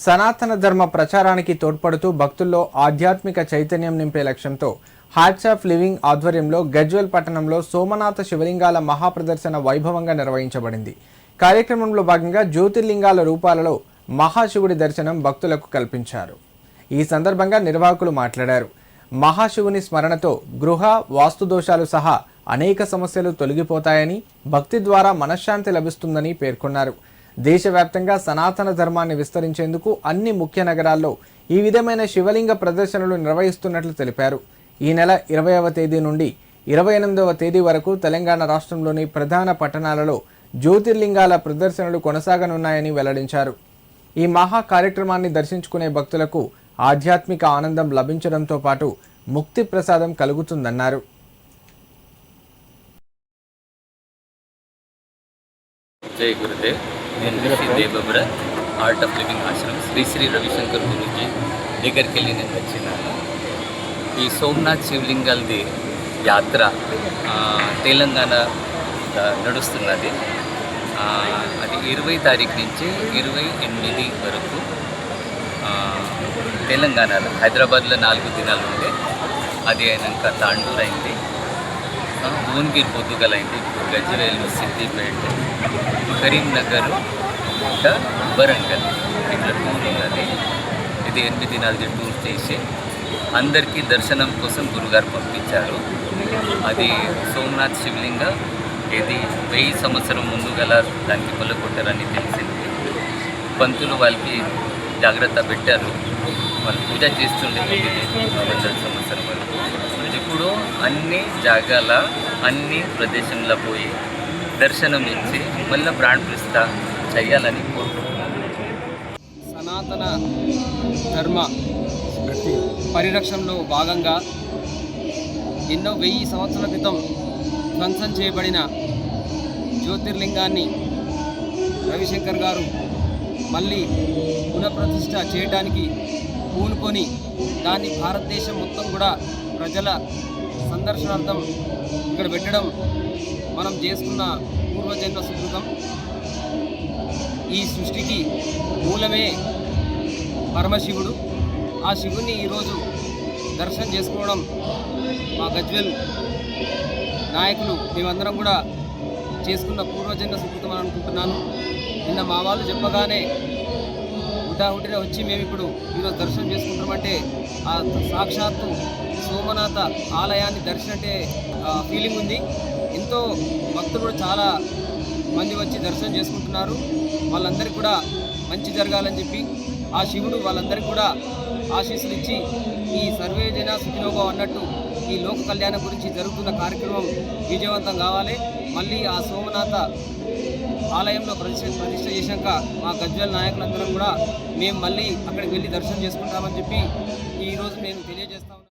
సనాతన ధర్మ ప్రచారానికి తోడ్పడుతూ భక్తుల్లో ఆధ్యాత్మిక చైతన్యం నింపే లక్ష్యంతో హార్ట్స్ ఆఫ్ లివింగ్ ఆధ్వర్యంలో గజ్వేల్ పట్టణంలో సోమనాథ శివలింగాల మహాప్రదర్శన వైభవంగా నిర్వహించబడింది. కార్యక్రమంలో భాగంగా జ్యోతిర్లింగాల రూపాలలో మహాశివుడి దర్శనం భక్తులకు కల్పించారు. ఈ సందర్భంగా నిర్వాహకులు మాట్లాడారు. మహాశివుని స్మరణతో గృహ వాస్తు దోషాలు సహా అనేక సమస్యలు తొలగిపోతాయని, భక్తి ద్వారా మనశ్శాంతి లభిస్తుందని పేర్కొన్నారు. దేశవ్యాప్తంగా సనాతన ధర్మాన్ని విస్తరించేందుకు అన్ని ముఖ్య నగరాల్లో ఈ విధమైన శివలింగ ప్రదర్శనలు నిర్వహిస్తున్నట్లు తెలిపారు. ఈ నెల 20వ తేదీ నుండి 28వ తేదీ వరకు తెలంగాణ రాష్ట్రంలోని ప్రధాన పట్టణాలలో జ్యోతిర్లింగాల ప్రదర్శనలు కొనసాగనున్నాయని వెల్లడించారు. ఈ మహా కార్యక్రమాన్ని దర్శించుకునే భక్తులకు ఆధ్యాత్మిక ఆనందం లభించడంతో పాటు ముక్తి ప్రసాదం కలుగుతుందన్నారు. జై గురుదేవ్. నేను ఋషి దేవవ్రత్ ఆర్ట్ ఆఫ్ లివింగ్ ఆశ్రమం శ్రీ రవిశంకర్ గురూజీ దగ్గరికి వెళ్ళి నేను వచ్చినాను. ఈ సోమనాథ్ శివలింగాలది యాత్ర తెలంగాణ నడుస్తున్నది. అది 20 తారీఖు నుంచి 28 వరకు తెలంగాణలో హైదరాబాద్లో 4 దినాలు ఉండే. అది అయినాక తాండూరు అయింది, భువనగిరి పొద్దుగలైంది, గజ్వేల్, సిద్దిపేట, కరీంనగర్, వరంగల్ ఇట్లా టూర్ ఉన్నది. ఇది 8 దినాలది టూర్ చేసి అందరికీ దర్శనం కోసం గురుగారు పంపించారు. అది సోమనాథ్ శివలింగ ఇది 1000 సంవత్సరం ముందు గల దానికి కొల్లగొట్టారని తెలిసింది. పంతులు వాళ్ళకి జాగ్రత్త పెట్టారు, వాళ్ళు పూజ చేస్తుండే 100 సంవత్సరం వరకు. ఇప్పుడు అన్ని జాగాల అన్ని ప్రదేశంలో పోయి దర్శనం ఇచ్చి మళ్ళీ ప్రాణ ప్రతిష్ఠ చేయాలని కోరుకుంటున్నాను. సనాతన ధర్మ పరిరక్షణలో భాగంగా ఎన్నో 1000 సంవత్సరాల క్రితం ధ్వంసం చేయబడిన జ్యోతిర్లింగాన్ని రవిశంకర్ గారు మళ్ళీ పునఃప్రతిష్ఠ చేయడానికి పూనుకొని దాన్ని భారతదేశం మొత్తం కూడా ప్రజల సందర్శనార్థం ఇక్కడ పెట్టడం మనం చేసుకున్న పూర్వజన్మ సుకృతం. ఈ సృష్టికి మూలమే పరమశివుడు. ఆ శివుని ఈరోజు దర్శనం చేసుకోవడం మా గజ్వేల్ నాయకులు మేమందరం కూడా చేసుకున్న పూర్వజన్మ సుకృతం అని అనుకుంటున్నాను. నిన్న మా వాళ్ళు చెప్పగానే హుటాహుటిన వచ్చి మేము ఇప్పుడు ఈరోజు దర్శనం చేసుకుంటామంటే ఆ సాక్షాత్తు సోమనాథ ఆలయాన్ని దర్శనంటే ఫీలింగ్ ఉంది. ఎంతో భక్తులు కూడా చాలా మంది వచ్చి దర్శనం చేసుకుంటున్నారు. వాళ్ళందరికీ కూడా మంచి జరగాలని చెప్పి ఆ శివుడు వాళ్ళందరికీ కూడా ఆశీస్సులు ఇచ్చి ఈ సర్వే జన సుఖినోభవ అన్నట్టు ఈ లోక కళ్యాణం గురించి జరుగుతున్న కార్యక్రమం విజయవంతం కావాలి. మళ్ళీ ఆ సోమనాథ ఆలయంలో ప్రతిష్ఠ చేశాక మా గజ్వేల్ నాయకులందరం కూడా మేము మళ్ళీ అక్కడికి వెళ్ళి దర్శనం చేసుకుంటామని చెప్పి ఈరోజు నేను తెలియజేస్తాను.